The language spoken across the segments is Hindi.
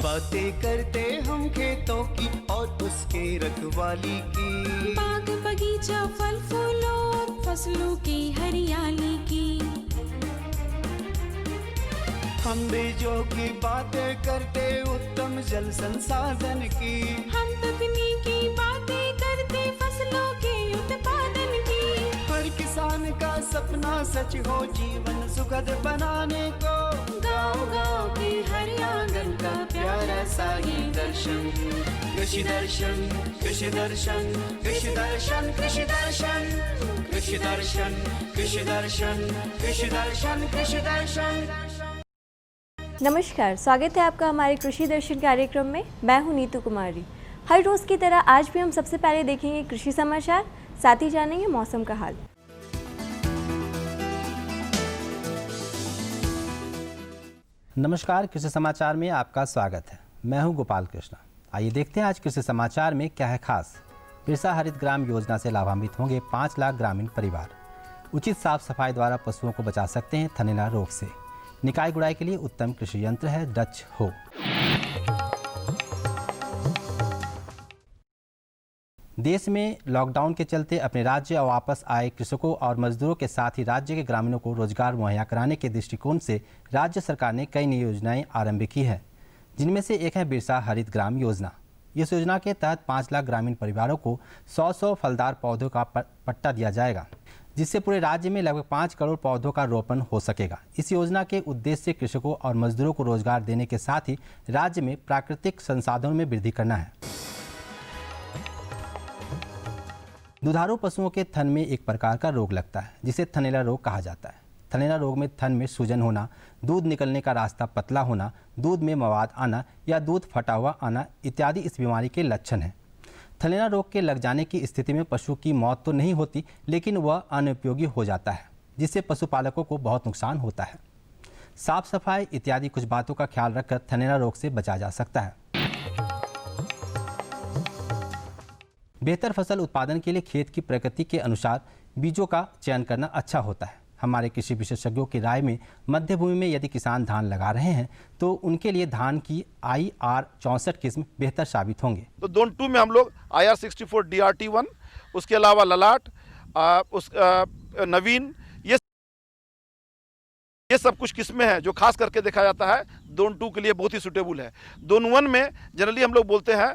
बातें करते हम खेतों की और उसके रखवाली की, बाग बगीचा फल फूलों फसलों की हरियाली की। हम बीजों की बातें करते उत्तम जल संसाधन की, हम तकनीकी बातें करते फसलों के उत्पादन की। हर किसान का सपना सच हो जीवन सुखद बनाने को, गाँव-गाँव के हर आंगन का प्यारा सा ये दर्शन। कृषि दर्शन कृषि दर्शन कृषि दर्शन कृषि दर्शन कृषि दर्शन कृषि दर्शन कृषि दर्शन कृषि दर्शन। नमस्कार, स्वागत है आपका हमारे कृषि दर्शन कार्यक्रम में। मैं हूं नीतू कुमारी। हर रोज़ की तरह आज भी हम सबसे पहले देखेंगे कृषि समाचार, साथ ही जानेंगे मौसम का हाल। नमस्कार, कृषि समाचार में आपका स्वागत है। मैं हूं गोपाल कृष्णा। आइए देखते हैं आज कृषि समाचार में क्या है खास। बिरसा हरित ग्राम योजना से लाभान्वित होंगे 5 लाख ग्रामीण परिवार। उचित साफ सफाई द्वारा पशुओं को बचा सकते हैं थनैला रोग से। निकाय गुड़ाई के लिए उत्तम कृषि यंत्र है डच हो। देश में लॉकडाउन के चलते अपने राज्य वापस आए कृषकों और मजदूरों के साथ ही राज्य के ग्रामीणों को रोजगार मुहैया कराने के दृष्टिकोण से राज्य सरकार ने कई नई योजनाएं आरंभ की है, जिनमें से एक है बिरसा हरित ग्राम योजना। इस योजना के तहत 5 लाख ग्रामीण परिवारों को 100 फलदार पौधों का पट्टा दिया जाएगा, जिससे पूरे राज्य में लगभग 5 करोड़ पौधों का रोपण हो सकेगा। इस योजना के उद्देश्य से कृषकों और मजदूरों को रोजगार देने के साथ ही राज्य में प्राकृतिक संसाधनों में वृद्धि करना है। दुधारू पशुओं के थन में एक प्रकार का रोग लगता है, जिसे थनैला रोग कहा जाता है। थनैला रोग में थन में सूजन होना, दूध निकलने का रास्ता पतला होना, दूध में मवाद आना या दूध फटा हुआ आना इत्यादि इस बीमारी के लक्षण हैं। थनैला रोग के लग जाने की स्थिति में पशु की मौत तो नहीं होती, लेकिन वह अनुपयोगी हो जाता है, जिससे पशुपालकों को बहुत नुकसान होता है। साफ सफाई इत्यादि कुछ बातों का ख्याल रखकर थनैला रोग से बचा जा सकता है। बेहतर फसल उत्पादन के लिए खेत की प्रकृति के अनुसार बीजों का चयन करना अच्छा होता है। हमारे कृषि विशेषज्ञों की राय में मध्य भूमि में यदि किसान धान लगा रहे हैं तो उनके लिए धान की IR 64 किस्म बेहतर साबित होंगे। तो जोन 2 में हम लोग IR 64 DRT1, उसके अलावा ललाट, नवीन, ये सब कुछ किस्में हैं जो खास करके देखा जाता है जोन 2 के लिए बहुत ही सूटेबल है। जोन 1 में जनरली हम लोग बोलते हैं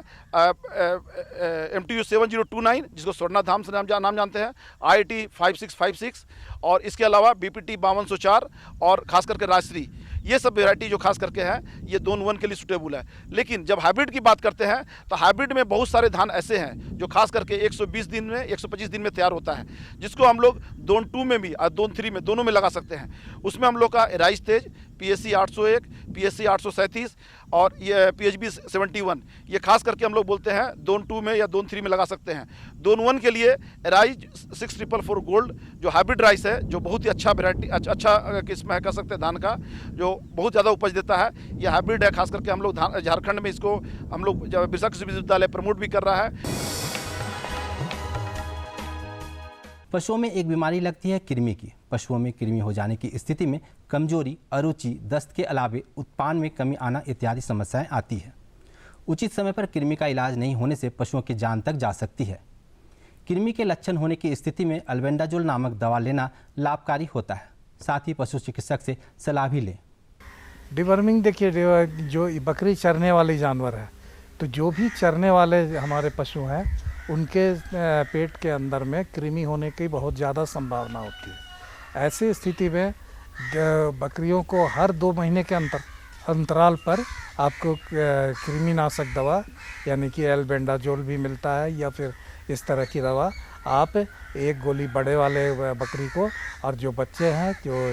MTU 7029, जिसको स्वर्णा धाम से नाम जानते हैं, IIT 5656 और इसके अलावा BPT 5204 और खास करके राजश्री। ये सब वेराइटी जो खास करके हैं ये जोन 1 के लिए सूटेबल है। लेकिन जब हाइब्रिड की बात करते हैं तो हाइब्रिड में बहुत सारे धान ऐसे हैं जो खास करके 120 दिन में 125 दिन में तैयार होता है, जिसको हम लोग जोन 2 में भी और जोन 3 में दोनों में लगा सकते हैं। उसमें हम लोग का राइस तेज, PSC 801, PSC 837 और ये PHB 71, ये खास करके हम लोग बोलते हैं जोन 2 में या जोन 3 में लगा सकते हैं। जोन 1 के लिए राइस 6444 गोल्ड जो हाइब्रिड राइस है, जो बहुत ही अच्छा वेराइटी अच्छा किस्म है कह सकते हैं धान का, जो बहुत ज़्यादा उपज देता है। ये हाइब्रिड है, खास करके हम लोग झारखंड में इसको हम लोग बिरसा कृषि विश्वविद्यालय प्रमोट भी कर रहा है। पशुओं में एक बीमारी लगती है कृमि की। पशुओं में कृमि हो जाने की स्थिति में कमजोरी, अरुचि, दस्त के अलावे उत्पादन में कमी आना इत्यादि समस्याएं आती है। उचित समय पर कृमि का इलाज नहीं होने से पशुओं की जान तक जा सकती है। कृमि के लक्षण होने की स्थिति में अल्बेंडाजोल नामक दवा लेना लाभकारी होता है। साथ ही पशु चिकित्सक से सलाह भी लें। डिवर्मिंग देखिए, जो बकरी चरने वाले जानवर है, तो जो भी चरने वाले हमारे पशु हैं उनके पेट के अंदर में कृमि होने की बहुत ज़्यादा संभावना होती है। ऐसी स्थिति में बकरियों को हर 2 महीने के अंतराल पर आपको कृमिनाशक दवा यानी कि एल्बेंडाजोल भी मिलता है या फिर इस तरह की दवा आप एक गोली बड़े वाले बकरी को, और जो बच्चे हैं जो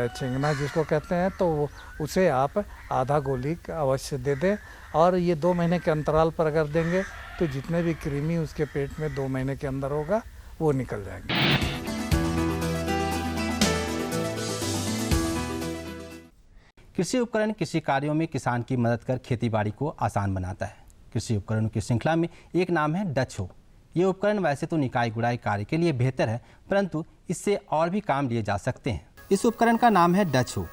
चिंगना जिसको कहते हैं, तो उसे आप आधा गोली अवश्य दे दें। और ये 2 महीने के अंतराल पर अगर देंगे तो जितने भी कृमि उसके पेट में 2 महीने के अंदर होगा वो निकल जाएंगे। कृषि उपकरण कृषि कार्यों में किसान की मदद कर खेतीबाड़ी को आसान बनाता है। कृषि उपकरणों की श्रृंखला में एक नाम है डच हो। ये उपकरण वैसे तो निकाई गुड़ाई कार्य के लिए बेहतर है, परंतु इससे और भी काम लिए जा सकते हैं। इस उपकरण का नाम है डच हो।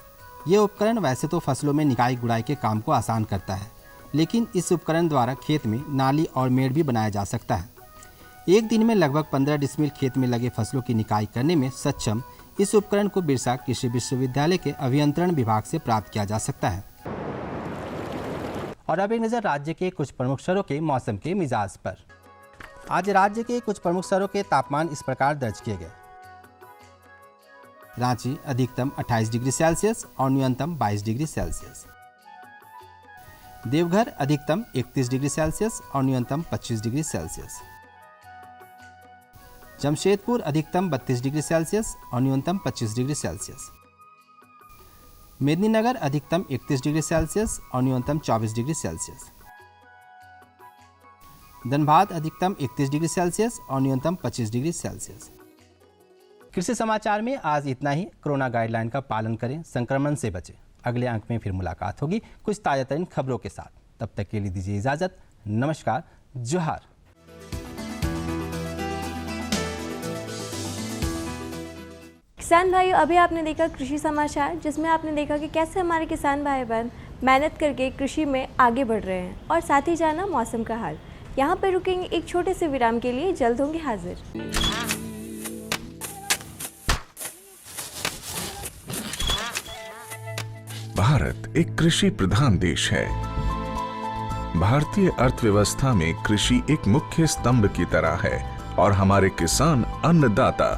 ये उपकरण वैसे तो फसलों में निकाई गुड़ाई के काम को आसान करता है, लेकिन इस उपकरण द्वारा खेत में नाली और मेड़ भी बनाया जा सकता है। एक दिन में लगभग 15 डिसमिल खेत में लगे फसलों की निकाई करने में सक्षम इस उपकरण को बिरसा कृषि विश्वविद्यालय के अभियंत्रण विभाग से प्राप्त किया जा सकता है। और अब एक नज़र राज्य के कुछ प्रमुख शहरों के मौसम के मिजाज पर। आज राज्य के कुछ प्रमुख शहरों के तापमान इस प्रकार दर्ज किए गए। रांची अधिकतम 28 डिग्री सेल्सियस और न्यूनतम 22 डिग्री सेल्सियस। देवघर अधिकतम 31 डिग्री सेल्सियस और न्यूनतम 25 डिग्री सेल्सियस। जमशेदपुर अधिकतम 32 डिग्री सेल्सियस और न्यूनतम 25 डिग्री सेल्सियस। मेदिनीनगर अधिकतम 31 डिग्री सेल्सियस और न्यूनतम 24 डिग्री सेल्सियस। धनबाद अधिकतम 31 डिग्री सेल्सियस और न्यूनतम 25 डिग्री सेल्सियस। कृषि समाचार में आज इतना ही। कोरोना गाइडलाइन का पालन करें, संक्रमण से बचें। अगले अंक में फिर मुलाकात होगी कुछ ताजा तरीन खबरों के साथ। तब तक के लिए दीजिए इजाजत। नमस्कार, जोहार। किसान भाइयों, अभी आपने देखा कृषि समाचार, जिसमें आपने देखा कि कैसे हमारे किसान भाई बहन मेहनत करके कृषि में आगे बढ़ रहे हैं, और साथ ही जाना मौसम का हाल। यहाँ पर रुकेंगे एक छोटे से विराम के लिए, जल्द होंगे हाजिर। भारत एक कृषि प्रधान देश है। भारतीय अर्थव्यवस्था में कृषि एक मुख्य स्तंभ की तरह है और हमारे किसान अन्नदाता।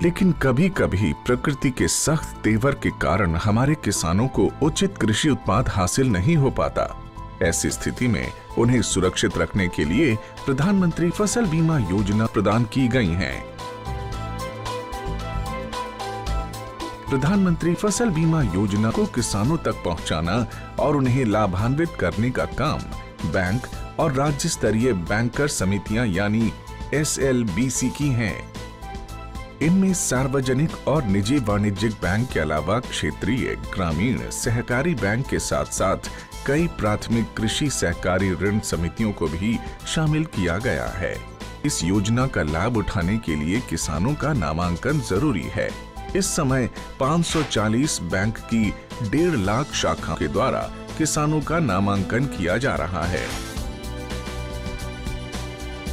लेकिन कभी कभी प्रकृति के सख्त तेवर के कारण हमारे किसानों को उचित कृषि उत्पाद हासिल नहीं हो पाता। ऐसी स्थिति में उन्हें सुरक्षित रखने के लिए प्रधानमंत्री फसल बीमा योजना प्रदान की गई है। प्रधानमंत्री फसल बीमा योजना को किसानों तक पहुंचाना और उन्हें लाभान्वित करने का काम बैंक और राज्य स्तरीय बैंकर समितियां यानी SLBC की हैं। इनमें सार्वजनिक और निजी वाणिज्यिक बैंक के अलावा क्षेत्रीय, ग्रामीण, सहकारी बैंक के साथ साथ कई प्राथमिक कृषि सहकारी ऋण समितियों को भी शामिल किया गया है। इस योजना का लाभ उठाने के लिए किसानों का नामांकन जरूरी है। इस समय 540 बैंक की 1.5 लाख शाखा के द्वारा किसानों का नामांकन किया जा रहा है।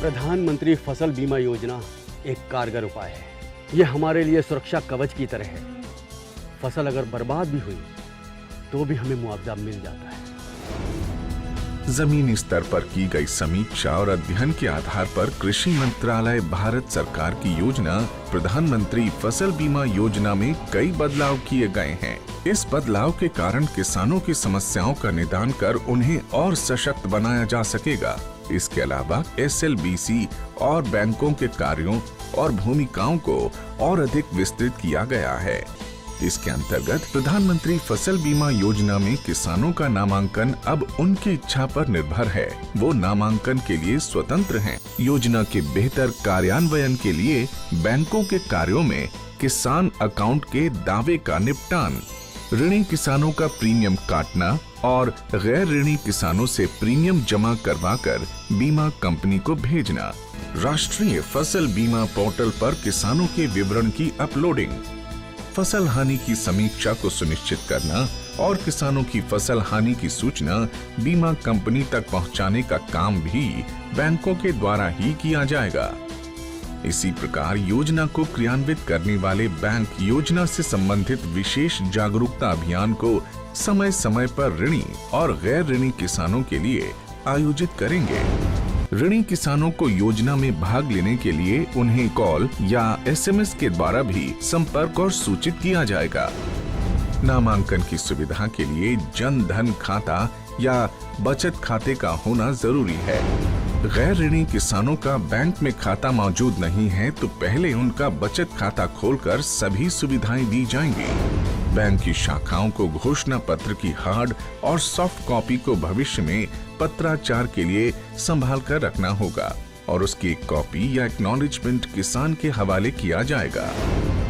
प्रधानमंत्री फसल बीमा योजना एक कारगर उपाय है। ये हमारे लिए सुरक्षा कवच की तरह है। फसल अगर बर्बाद भी हुई तो भी हमें मुआवजा मिल जाता है। जमीनी स्तर पर की गई समीक्षा और अध्ययन के आधार पर कृषि मंत्रालय भारत सरकार की योजना प्रधानमंत्री फसल बीमा योजना में कई बदलाव किए गए हैं। इस बदलाव के कारण किसानों की समस्याओं का निदान कर उन्हें और सशक्त बनाया जा सकेगा। इसके अलावा SLBC और बैंकों के कार्यों और भूमिकाओं को और अधिक विस्तृत किया गया है। इसके अंतर्गत प्रधानमंत्री फसल बीमा योजना में किसानों का नामांकन अब उनकी इच्छा पर निर्भर है। वो नामांकन के लिए स्वतंत्र हैं। योजना के बेहतर कार्यान्वयन के लिए बैंकों के कार्यों में किसान अकाउंट के दावे का निपटान, ऋणी किसानों का प्रीमियम काटना और गैर ऋणी किसानों से प्रीमियम जमा करवाकर बीमा कंपनी को भेजना, राष्ट्रीय फसल बीमा पोर्टल पर किसानों के विवरण की अपलोडिंग, फसल हानि की समीक्षा को सुनिश्चित करना और किसानों की फसल हानि की सूचना बीमा कंपनी तक पहुंचाने का काम भी बैंकों के द्वारा ही किया जाएगा। इसी प्रकार योजना को क्रियान्वित करने वाले बैंक योजना से संबंधित विशेष जागरूकता अभियान को समय समय पर ऋणी और गैर ऋणी किसानों के लिए आयोजित करेंगे। ऋणी किसानों को योजना में भाग लेने के लिए उन्हें कॉल या SMS के द्वारा भी संपर्क और सूचित किया जाएगा। नामांकन की सुविधा के लिए जन धन खाता या बचत खाते का होना जरूरी है। गैर ऋणी किसानों का बैंक में खाता मौजूद नहीं है तो पहले उनका बचत खाता खोलकर सभी सुविधाएं दी जाएंगी। बैंक की शाखाओं को घोषणा पत्र की हार्ड और सॉफ्ट कॉपी को भविष्य में पत्राचार के लिए संभाल कर रखना होगा और उसकी एक कॉपी या एक्नॉलेजमेंट किसान के हवाले किया जाएगा।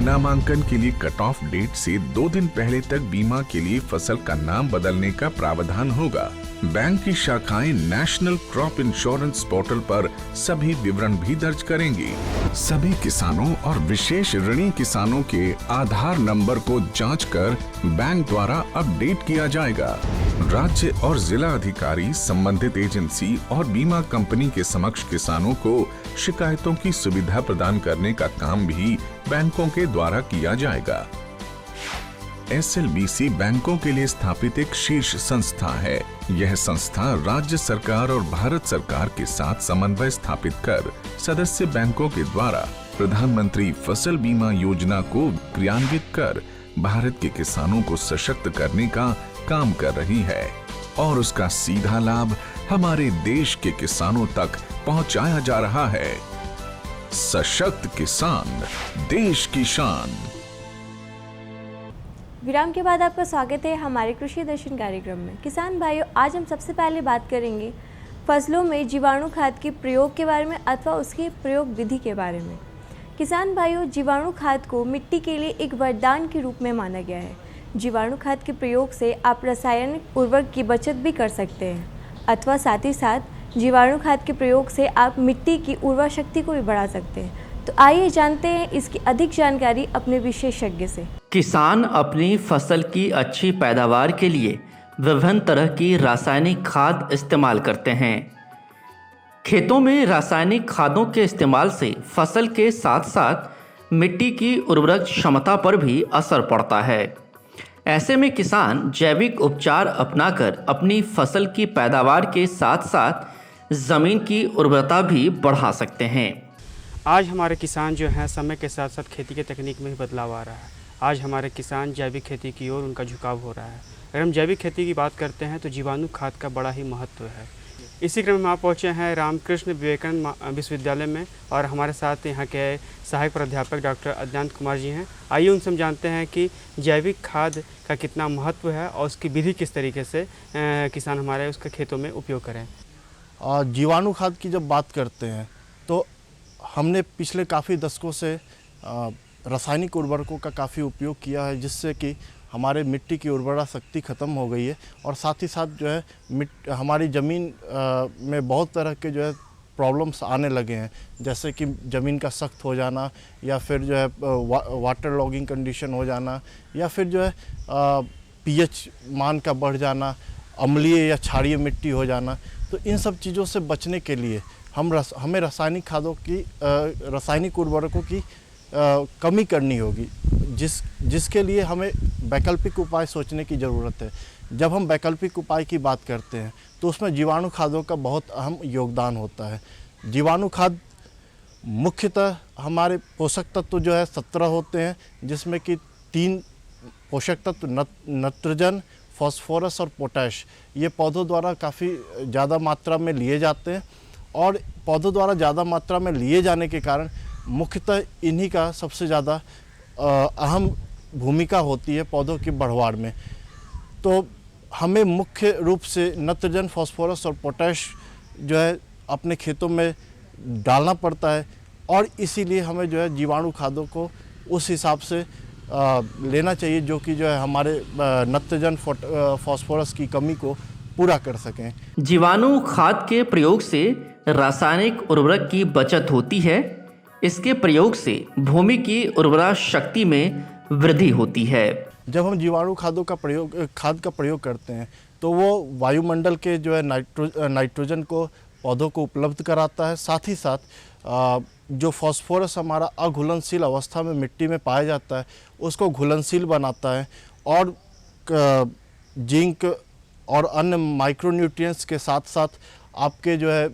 नामांकन के लिए कट ऑफ डेट से 2 दिन पहले तक बीमा के लिए फसल का नाम बदलने का प्रावधान होगा। बैंक की शाखाएं नेशनल क्रॉप इंश्योरेंस पोर्टल पर सभी विवरण भी दर्ज करेंगी। सभी किसानों और विशेष ऋणी किसानों के आधार नंबर को जांचकर बैंक द्वारा अपडेट किया जाएगा। राज्य और जिला अधिकारी संबंधित एजेंसी और बीमा कंपनी के समक्ष किसानों को शिकायतों की सुविधा प्रदान करने का काम भी बैंकों के द्वारा किया जाएगा। SLBC बैंकों के लिए स्थापित एक शीर्ष संस्था है। यह संस्था राज्य सरकार और भारत सरकार के साथ समन्वय स्थापित कर सदस्य बैंकों के द्वारा प्रधानमंत्री फसल बीमा योजना को क्रियान्वित कर भारत के किसानों को सशक्त करने का काम कर रही है और उसका सीधा लाभ हमारे देश के किसानों तक पहुंचाया जा रहा है। सशक्त किसान, देश की शान। विराम के बाद आपका स्वागत है हमारे कृषि दर्शन कार्यक्रम में। किसान भाइयों, आज हम सबसे पहले बात करेंगे फसलों में जीवाणु खाद के प्रयोग के बारे में अथवा उसकी प्रयोग विधि के बारे में। किसान भाइयों, जीवाणु खाद को मिट्टी के लिए एक वरदान के रूप में माना गया है। जीवाणु खाद के प्रयोग से आप रासायनिक उर्वरक की बचत भी कर सकते हैं अथवा साथ ही साथ जीवाणु खाद के प्रयोग से आप मिट्टी की उर्वरा शक्ति को भी बढ़ा सकते हैं। तो आइए जानते हैं इसकी अधिक जानकारी अपने विशेषज्ञ से। किसान अपनी फसल की अच्छी पैदावार के लिए विभिन्न तरह की रासायनिक खाद इस्तेमाल करते हैं। खेतों में रासायनिक खादों के इस्तेमाल से फसल के साथ साथ मिट्टी की उर्वरक क्षमता पर भी असर पड़ता है। ऐसे में किसान जैविक उपचार अपनाकर अपनी फसल की पैदावार के साथ साथ ज़मीन की उर्वरता भी बढ़ा सकते हैं। आज हमारे किसान जो हैं समय के साथ साथ खेती के तकनीक में भी बदलाव आ रहा है। आज हमारे किसान जैविक खेती की ओर उनका झुकाव हो रहा है। अगर हम जैविक खेती की बात करते हैं तो जीवाणु खाद का बड़ा ही महत्व है। इसी क्रम में आप पहुँचे हैं रामकृष्ण विवेकानंद विश्वविद्यालय में और हमारे साथ यहाँ के सहायक प्राध्यापक डॉक्टर अज्ञात कुमार जी हैं। आइए उनसे हम जानते हैं कि जैविक खाद का कितना महत्व है और उसकी विधि किस तरीके से किसान हमारे उसके खेतों में उपयोग करें। जीवाणु खाद की जब बात करते हैं तो हमने पिछले काफ़ी दशकों से रासायनिक उर्वरकों का काफ़ी उपयोग किया है, जिससे कि हमारे मिट्टी की उर्वरा शक्ति ख़त्म हो गई है और साथ ही साथ जो है हमारी ज़मीन में बहुत तरह के जो है प्रॉब्लम्स आने लगे हैं, जैसे कि ज़मीन का सख्त हो जाना या फिर जो है वाटर लॉगिंग कंडीशन हो जाना या फिर जो है pH मान का बढ़ जाना, अम्लीय या क्षारीय मिट्टी हो जाना। तो इन सब चीज़ों से बचने के लिए हमें रासायनिक खादों की रासायनिक उर्वरकों की कमी करनी होगी, जिसके लिए हमें वैकल्पिक उपाय सोचने की ज़रूरत है। जब हम वैकल्पिक उपाय की बात करते हैं तो उसमें जीवाणु खादों का बहुत अहम योगदान होता है। जीवाणु खाद मुख्यतः हमारे पोषक तत्व जो है 17 होते हैं, जिसमें कि 3 पोषक तत्व नाइट्रोजन, फास्फोरस और पोटैश ये पौधों द्वारा काफ़ी ज़्यादा मात्रा में लिए जाते हैं और पौधों द्वारा ज़्यादा मात्रा में लिए जाने के कारण मुख्यतः इन्हीं का सबसे ज़्यादा अहम भूमिका होती है पौधों की बढ़वार में। तो हमें मुख्य रूप से नाइट्रोजन, फास्फोरस और पोटैश जो है अपने खेतों में डालना पड़ता है और इसीलिए हमें जो है जीवाणु खादों को उस हिसाब से लेना चाहिए जो कि जो है हमारे नाइट्रोजन, फास्फोरस की कमी को पूरा कर सकें। जीवाणु खाद के प्रयोग से रासायनिक उर्वरक की बचत होती है। इसके प्रयोग से भूमि की उर्वरा शक्ति में वृद्धि होती है। जब हम जीवाणु खाद का प्रयोग करते हैं तो वो वायुमंडल के जो है नाइट्रोजन को पौधों को उपलब्ध कराता है, साथ ही साथ जो फास्फोरस हमारा अघुलनशील अवस्था में मिट्टी में पाया जाता है उसको घुलनशील बनाता है और जिंक और अन्य माइक्रोन्यूट्रिएंट्स के साथ साथ आपके जो है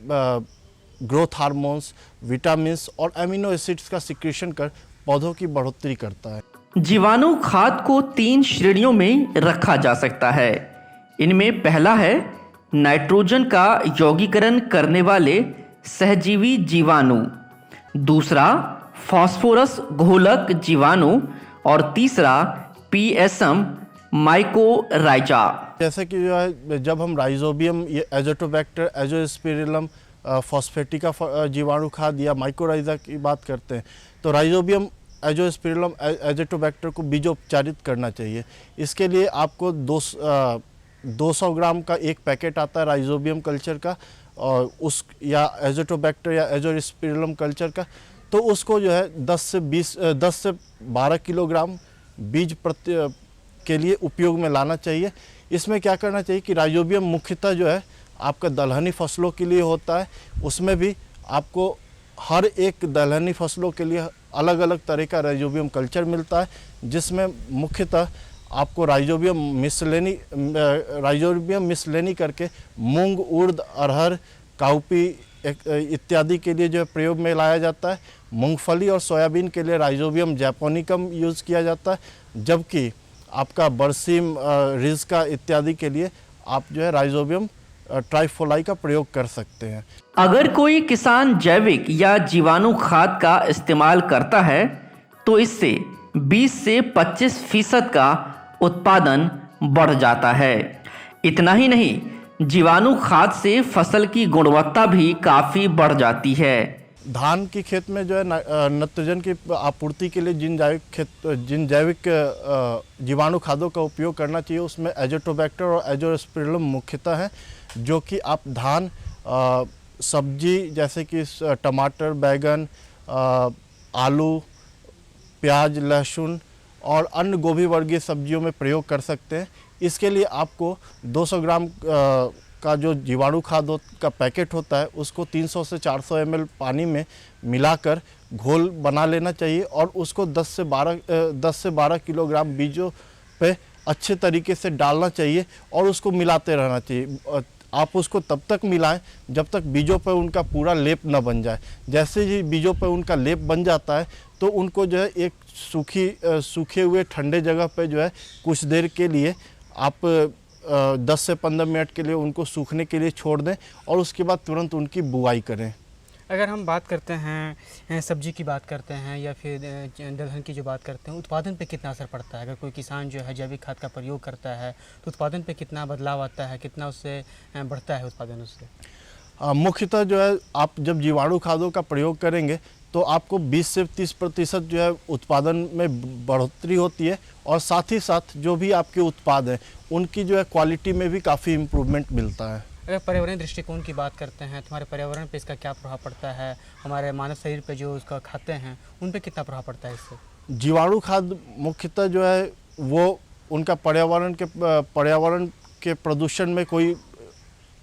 ग्रोथ हार्मोन्स, विटामिन्स और एमिनो एसिड्स का सिक्रेशन कर पौधों की बढ़ोतरी करता है। जीवाणु खाद को 3 श्रेणियों में रखा जा सकता है। इनमें पहला है नाइट्रोजन का यौगीकरण करने वाले सहजीवी जीवाणु, दूसरा फास्फोरस घोलक जीवाणु और तीसरा PSM माइकोराइजा। जैसे कि जो है जब हम राइजोबियम, एजोटोबैक्टर, एजोस्पिरिलम फॉस्फेटिका जीवाणु खाद या माइकोराइजा की बात करते हैं तो राइजोबियम, एजोस्पिरिलम, एजोटोबैक्टर को बीजोपचारित करना चाहिए। इसके लिए आपको 200 ग्राम का एक पैकेट आता है राइजोबियम कल्चर का और उस या एजोटोबैक्टर या एजोस्पिरिलम कल्चर का, तो उसको जो है 10 से 12 किलोग्राम बीज के लिए उपयोग में लाना चाहिए। इसमें क्या करना चाहिए कि राइजोबियम मुख्यतः जो है आपका दलहनी फसलों के लिए होता है। उसमें भी आपको हर एक दलहनी फसलों के लिए अलग अलग तरह का राइजोबियम कल्चर मिलता है, जिसमें मुख्यतः आपको राइजोबियम मिसलेनी करके मूंग, उड़द, अरहर, काउपी इत्यादि के लिए जो है प्रयोग में लाया जाता है। मूंगफली और सोयाबीन के लिए राइजोबियम जैपोनिकम यूज़ किया जाता है, जबकि आपका बरसीम, रिज़का इत्यादि के लिए आप जो है राइजोबियम ट्राइफोलाई का प्रयोग कर सकते हैं। अगर कोई किसान जैविक या जीवाणु खाद का इस्तेमाल करता है तो इससे 20 से 25% का उत्पादन बढ़ जाता है। इतना ही नहीं, जीवाणु खाद से फसल की गुणवत्ता भी काफ़ी बढ़ जाती है। धान की खेत में जो है नाइट्रोजन की आपूर्ति के लिए जिन जैविक जीवाणु खादों का उपयोग करना चाहिए, उसमें एजोटोबैक्टर और एजोस्पिरिलम मुख्यतः है, जो कि आप धान, सब्जी जैसे कि टमाटर, बैगन, आलू, प्याज, लहसुन और अन्य गोभी वर्गीय सब्जियों में प्रयोग कर सकते हैं। इसके लिए आपको 200 ग्राम का जो जीवाणु खाद का पैकेट होता है, उसको 300 से 400 ml पानी में मिलाकर घोल बना लेना चाहिए और उसको 10 से 12 किलोग्राम बीजों पे अच्छे तरीके से डालना चाहिए और उसको मिलाते रहना चाहिए। आप उसको तब तक मिलाएं जब तक बीजों पर उनका पूरा लेप न बन जाए। जैसे ही बीजों पर उनका लेप बन जाता है तो उनको जो है एक सूखे हुए ठंडे जगह पे जो है कुछ देर के लिए आप 10 से 15 मिनट के लिए उनको सूखने के लिए छोड़ दें और उसके बाद तुरंत उनकी बुआई करें। अगर हम बात करते हैं सब्जी की बात करते हैं या फिर दलहन की जो बात करते हैं, उत्पादन पे कितना असर पड़ता है? अगर कोई किसान जो है जैविक खाद का प्रयोग करता है तो उत्पादन पे कितना बदलाव आता है, कितना उससे बढ़ता है उत्पादन उससे? मुख्यतः जो है आप जब जीवाणु खादों का प्रयोग करेंगे तो आपको 20 से 30% जो है उत्पादन में बढ़ोतरी होती है और साथ ही साथ जो भी आपके उत्पाद हैं उनकी जो है क्वालिटी में भी काफ़ी इम्प्रूवमेंट मिलता है। अगर पर्यावरण दृष्टिकोण की बात करते हैं तो हमारे पर्यावरण पे इसका क्या प्रभाव पड़ता है? हमारे मानव शरीर पे जो उसका खाते हैं उन पे कितना प्रभाव पड़ता है इससे? जीवाणु खाद मुख्यतः जो है वो उनका पर्यावरण के प्रदूषण में कोई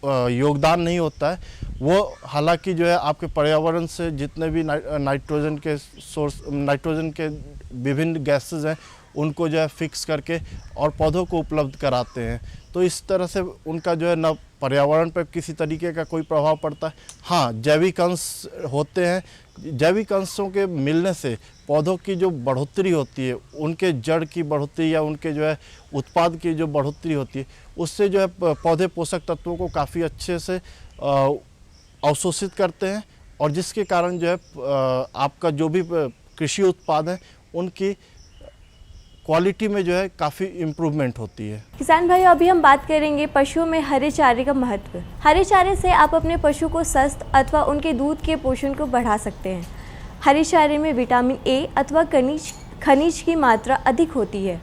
योगदान नहीं होता है। वो हालांकि जो है आपके पर्यावरण से जितने भी नाइट्रोजन के विभिन्न गैसेस हैं उनको जो है फिक्स करके और पौधों को उपलब्ध कराते हैं। तो इस तरह से उनका जो है न पर्यावरण पर किसी तरीके का कोई प्रभाव पड़ता है। हाँ, जैविक अंश होते हैं। जैविक अंशों के मिलने से पौधों की जो बढ़ोतरी होती है, उनके जड़ की बढ़ोतरी या उनके जो है उत्पाद की जो बढ़ोतरी होती है, उससे जो है पौधे पोषक तत्वों को काफ़ी अच्छे से अवशोषित करते हैं और जिसके कारण जो है आपका जो भी कृषि उत्पाद हैं उनकी क्वालिटी में जो है काफ़ी इम्प्रूवमेंट होती है। किसान भाई, अभी हम बात करेंगे पशुओं में हरे चारे का महत्व। हरे चारे से आप अपने पशु को स्वस्थ अथवा उनके दूध के पोषण को बढ़ा सकते हैं। हरे चारे में विटामिन ए अथवा खनिज की मात्रा अधिक होती है।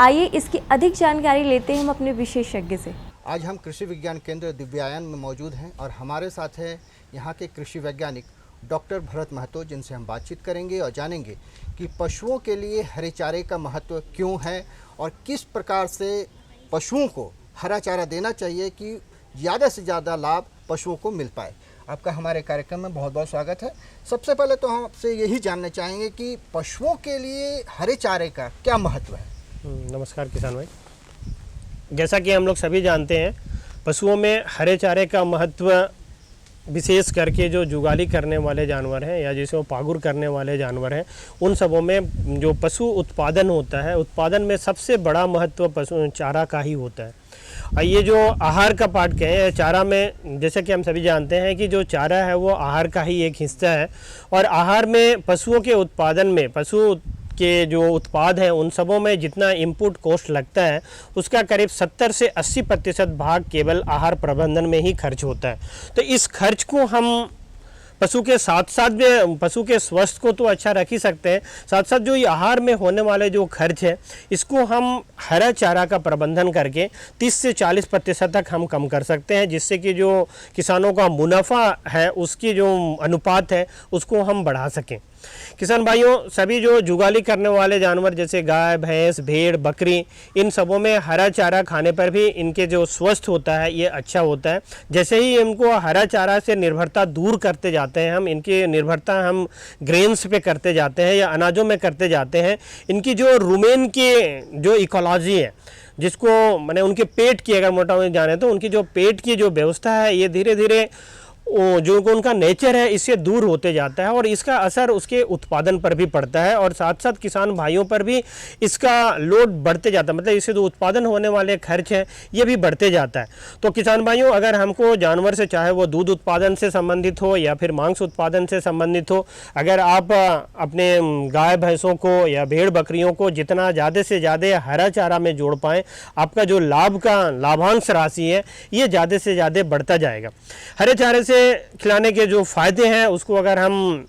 आइए इसकी अधिक जानकारी लेते हैं हम अपने विशेषज्ञ से। आज हम कृषि विज्ञान केंद्र दिव्यायन में मौजूद हैं और हमारे साथ है यहाँ के कृषि वैज्ञानिक डॉक्टर भरत महतो, जिनसे हम बातचीत करेंगे और जानेंगे कि पशुओं के लिए हरे चारे का महत्व क्यों है और किस प्रकार से पशुओं को हरा चारा देना चाहिए कि ज़्यादा से ज़्यादा लाभ पशुओं को मिल पाए। आपका हमारे कार्यक्रम में बहुत बहुत स्वागत है। सबसे पहले तो हम आपसे यही जानना चाहेंगे कि पशुओं के लिए हरे चारे का क्या महत्व है। नमस्कार किसान भाई, जैसा कि हम लोग सभी जानते हैं पशुओं में हरे चारे का महत्व विशेष करके जो जुगाली करने वाले जानवर हैं या जैसे वो पागुर करने वाले जानवर हैं, उन सबों में जो पशु उत्पादन होता है, उत्पादन में सबसे बड़ा महत्व पशु चारा का ही होता है। और ये जो आहार का पार्ट कहें, चारा में जैसे कि हम सभी जानते हैं कि जो चारा है वो आहार का ही एक हिस्सा है और आहार में पशुओं के उत्पादन में पशु के जो उत्पाद हैं उन सबों में जितना इनपुट कॉस्ट लगता है उसका करीब 70 से 80% भाग केवल आहार प्रबंधन में ही खर्च होता है। तो इस खर्च को हम पशु के साथ साथ पशु के स्वास्थ्य को तो अच्छा रख ही सकते हैं, साथ साथ जो ये आहार में होने वाले जो खर्च है इसको हम हरा चारा का प्रबंधन करके 30 से 40% तक हम कम कर सकते हैं, जिससे कि जो किसानों का मुनाफा है उसकी जो अनुपात है उसको हम बढ़ा सकें। किसान भाइयों, सभी जो जुगाली करने वाले जानवर जैसे गाय, भैंस, भेड़, बकरी, इन सबों में हरा चारा खाने पर भी इनके जो स्वस्थ होता है ये अच्छा होता है। जैसे ही इनको हरा चारा से निर्भरता दूर करते जाते हैं हम, इनकी निर्भरता हम ग्रेन्स पे करते जाते हैं या अनाजों में करते जाते हैं, इनकी जो रुमेन की जो इकोलॉजी है, जिसको मैंने उनके पेट की अगर मोटा में जाने तो उनकी जो पेट की जो व्यवस्था है ये धीरे धीरे जो उनका नेचर है इससे दूर होते जाता है और इसका असर उसके उत्पादन पर भी पड़ता है और साथ साथ किसान भाइयों पर भी इसका लोड बढ़ते जाता है। मतलब इससे जो उत्पादन होने वाले खर्च हैं ये भी बढ़ते जाता है। तो किसान भाइयों, अगर हमको जानवर से, चाहे वो दूध उत्पादन से संबंधित हो या फिर मांस उत्पादन से संबंधित हो, अगर आप अपने गाय भैंसों को या भेड़ बकरियों को जितना ज़्यादा से ज़्यादा हरा चारा में जोड़ पाएँ, आपका जो लाभांश राशि है ये ज़्यादा से ज़्यादा बढ़ता जाएगा। हरे चारे से खिलाने के जो फायदे हैं उसको अगर हम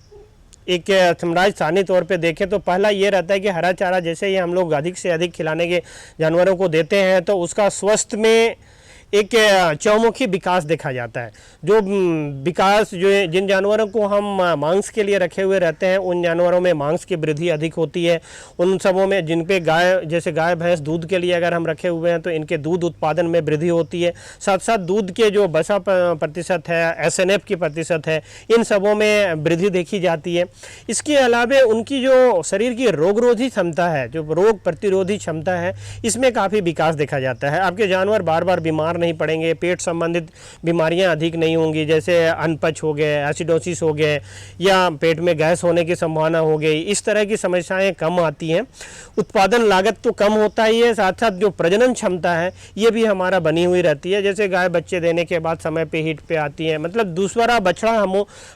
एक समराज सानी तौर पे देखें तो पहला ये रहता है कि हरा चारा जैसे ही हम लोग अधिक से अधिक खिलाने के जानवरों को देते हैं तो उसका स्वास्थ्य में एक चौमुखी विकास देखा जाता है। जो विकास जो है, जिन जानवरों को हम मांस के लिए रखे हुए रहते हैं उन जानवरों में मांस की वृद्धि अधिक होती है। उन सबों में जिन पे गाय, जैसे गाय भैंस दूध के लिए अगर हम रखे हुए हैं तो इनके दूध उत्पादन में वृद्धि होती है। साथ साथ दूध के जो बसा प्रतिशत है, SNF की प्रतिशत है, इन सबों में वृद्धि देखी जाती है। इसके अलावा उनकी जो शरीर की रोगरोधी क्षमता है, जो रोग प्रतिरोधी क्षमता है, इसमें काफ़ी विकास देखा जाता है। आपके जानवर बार बार बीमार नहीं पड़ेंगे, पेट संबंधित बीमारियां अधिक नहीं होंगी, जैसे अनपच हो गए, एसिडोसिस हो गए या पेट में गैस होने की संभावना हो गई, इस तरह की समस्याएं कम आती हैं। उत्पादन लागत तो कम होता ही है, साथ साथ जो प्रजनन क्षमता है ये भी हमारा बनी हुई रहती है। जैसे गाय बच्चे देने के बाद समय पे हीट पे आती है, मतलब दूसरा बछड़ा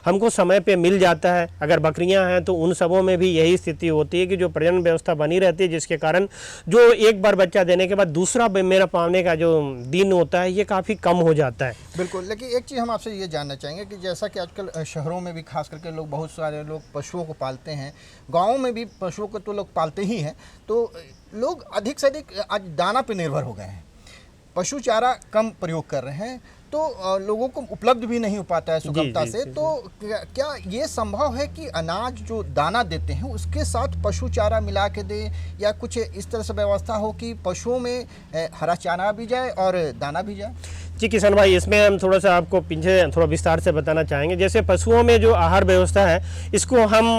हमको समय पे मिल जाता है। अगर बकरियां हैं तो उन सबों में भी यही स्थिति होती है कि जो प्रजनन व्यवस्था बनी रहती है, जिसके कारण जो एक बार बच्चा देने के बाद दूसरा मेरा पाने का जो दिन होता है ये काफ़ी कम हो जाता है। बिल्कुल, लेकिन एक चीज़ हम आपसे ये जानना चाहेंगे कि जैसा कि आजकल शहरों में भी खास करके लोग, बहुत सारे लोग पशुओं को पालते हैं, गाँवों में भी पशुओं को तो लोग पालते ही हैं, तो लोग अधिक से अधिक आज दाना पे निर्भर हो गए हैं, पशु चारा कम प्रयोग कर रहे हैं, तो लोगों को उपलब्ध भी नहीं हो पाता है सुगमता से। तो क्या ये संभव है कि अनाज जो दाना देते हैं उसके साथ पशु चारा मिला के दें, या कुछ इस तरह से व्यवस्था हो कि पशुओं में हरा चारा भी जाए और दाना भी जाए? जी किसान भाई, इसमें हम थोड़ा सा आपको पीछे थोड़ा विस्तार से बताना चाहेंगे। जैसे पशुओं में जो आहार व्यवस्था है इसको हम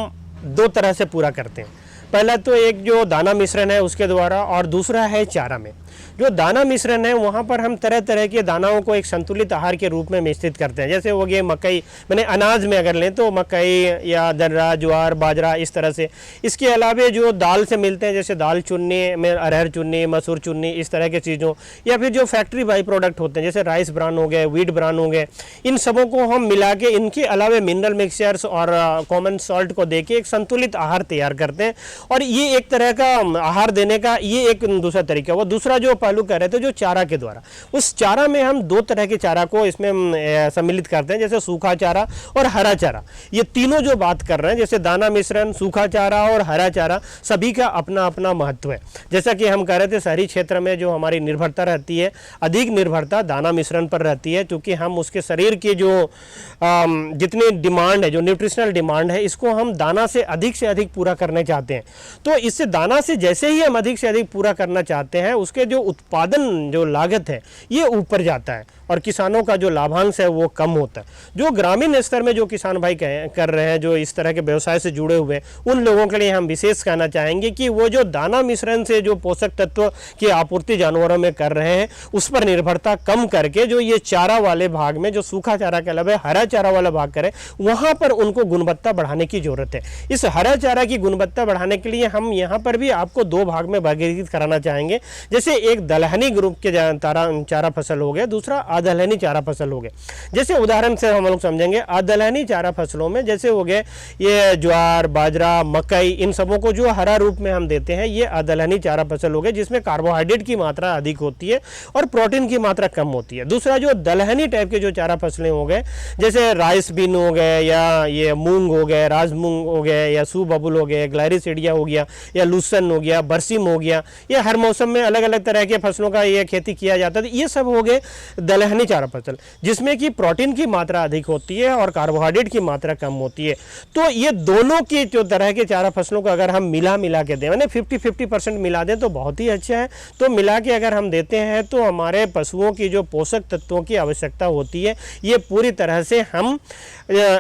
दो तरह से पूरा करते हैं। पहला तो एक जो दाना मिश्रण है उसके द्वारा, और दूसरा है चारा में। जो दाना मिश्रण है वहाँ पर हम तरह तरह के दानाओं को एक संतुलित आहार के रूप में मिश्रित करते हैं। जैसे हो गए मकई, मैंने अनाज में अगर लें तो मकई या दर्रा, ज्वार, बाजरा, इस तरह से। इसके अलावा जो दाल से मिलते हैं, जैसे दाल चुन्नी में अरहर चुन्नी, मसूर चुन्नी, इस तरह के चीज़ों, या फिर जो फैक्ट्री बाई प्रोडक्ट होते हैं जैसे राइस ब्रान हो गए, व्हीट ब्रान हो गए, इन सबों को हम मिला के, इनके अलावा मिनरल मिक्सचर्स और कॉमन सॉल्ट को दे के एक संतुलित आहार तैयार करते हैं। और ये एक तरह का आहार देने का ये एक दूसरा तरीका। वो दूसरा जो पहलू कर रहे थे जो चारा के द्वारा, उस चारा में हम दो तरह के चारा को इसमें सम्मिलित करते हैं, जैसे सूखा चारा और हरा चारा। ये तीनों जो बात कर रहे हैं, जैसे दाना मिश्रण, सूखा चारा और हरा चारा, सभी का अपना अपना महत्व है। जैसा कि हम कह रहे थे, शहरी क्षेत्र में जो हमारी निर्भरता रहती है, अधिक निर्भरता दाना मिश्रण पर रहती है, क्योंकि हम उसके शरीर की जो जितनी डिमांड है, जो न्यूट्रिशनल डिमांड है, इसको हम दाना से अधिक पूरा करना चाहते हैं। तो इससे दाना से जैसे ही हम अधिक से अधिक पूरा करना चाहते हैं, उसके जो उत्पादन जो लागत है ये ऊपर जाता है और किसानों का जो लाभांश है वो कम होता है। जो ग्रामीण स्तर में जो किसान भाई कर रहे हैं, जो इस तरह के व्यवसाय से जुड़े हुए, उन लोगों के लिए हम विशेष कहना चाहेंगे कि वो जो दाना मिश्रण से जो पोषक तत्व की आपूर्ति जानवरों में कर रहे हैं, उस पर निर्भरता कम करके जो ये चारा वाले भाग में, जो सूखा चारा के अलावा हरा चारा वाला भाग करें, वहाँ पर उनको गुणवत्ता बढ़ाने की जरूरत है। इस हरा चारा की गुणवत्ता बढ़ाने के लिए हम यहाँ पर भी आपको दो भाग में वर्गीकृत कराना चाहेंगे। जैसे एक दलहनी ग्रुप के चारा फसल हो गया, दूसरा अदलहनी चारा फसल हो गए। जैसे उदाहरण से हम लोग समझेंगे, अदलहनी चारा फसलों में जैसे हो गए ये ज्वार, बाजरा, मकई, इन सबों को जो हरा रूप में हम देते हैं, ये अदलहनी चारा फसल हो गए, जिसमें कार्बोहाइड्रेट की मात्रा अधिक होती है और प्रोटीन की मात्रा कम होती है। दूसरा जो दलहनी टाइप के जो चारा फसलें हो गए, जैसे राइस बीन हो गए, या ये मूंग हो गए, राजमूंग हो गए, या सूबबुल हो गए, ग्लायरिसिडिया हो गया, या लूसन हो गया, बरसीम हो गया, ये हर मौसम में अलग अलग तरह तरह के फसलों का ये खेती किया जाता है। ये सब हो गए दलहनी चारा फसल, जिसमें कि प्रोटीन की मात्रा अधिक होती है और कार्बोहाइड्रेट की मात्रा कम होती है। तो ये दोनों की जो तरह के चारा फसलों को अगर हम मिला के दें, मैंने 50-50% मिला दें तो बहुत ही अच्छा है। तो मिला के अगर हम देते हैं तो हमारे पशुओं की जो पोषक तत्वों की आवश्यकता होती है ये पूरी तरह से हम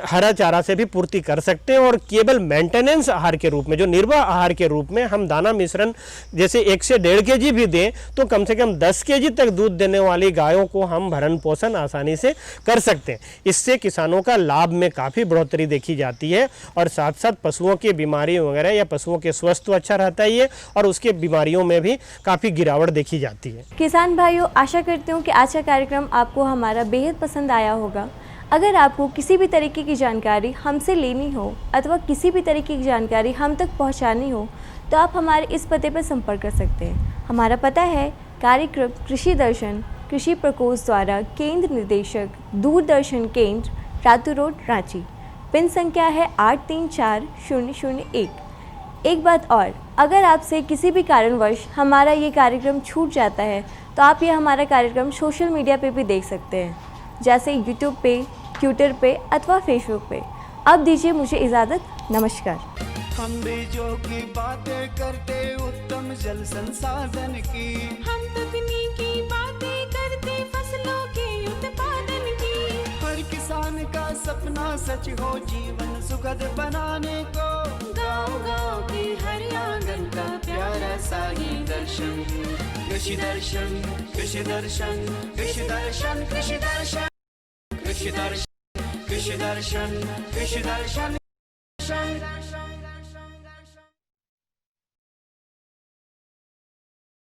हरा चारा से भी पूर्ति कर सकते हैं। और केवल मेंटेनेंस आहार के रूप में, जो निर्वाह आहार के रूप में हम दाना मिश्रण जैसे 1 से 1.5 kg भी दें तो कम से कम 10 kg तक दूध देने वाली गायों को हम भरण पोषण आसानी से कर सकते हैं। इससे किसानों का लाभ में काफ़ी बढ़ोतरी देखी जाती है और साथ साथ पशुओं की बीमारी वगैरह या पशुओं के स्वस्थ तो अच्छा रहता ही है और उसके बीमारियों में भी काफ़ी गिरावट देखी जाती है। किसान भाइयों, आशा करती हूँ कि आज का कार्यक्रम आपको हमारा बेहद पसंद आया होगा। अगर आपको किसी भी तरीके की जानकारी हमसे लेनी हो अथवा किसी भी तरीके की जानकारी हम तक पहुंचानी हो तो आप हमारे इस पते पर संपर्क कर सकते हैं। हमारा पता है कार्यक्रम कृषि दर्शन, कृषि प्रकोष्ठ द्वारा केंद्र निदेशक, दूरदर्शन केंद्र, रातू रोड, रांची। पिन संख्या है 834001। एक बात और, अगर आपसे किसी भी कारणवश हमारा ये कार्यक्रम छूट जाता है तो आप ये हमारा कार्यक्रम सोशल मीडिया पे भी देख सकते हैं, जैसे यूट्यूब पे, ट्विटर पे अथवा फेसबुक पे। अब दीजिए मुझे इजाज़त, नमस्कार। हम बीजों की बातें करते उत्तम जल संसाधन की, हम तकनीकी बातें करते फसलों के उत्पादन की। हर किसान का सपना सच हो जीवन सुखद बनाने को, गाँव-गाँव की हर आंगन का प्यारा सा ही दर्शन। कृषि दर्शन, कृषि दर्शन, कृषि दर्शन, कृषि दर्शन, कृषि दर्शन, कृषि दर्शन, कृषि दर्शन।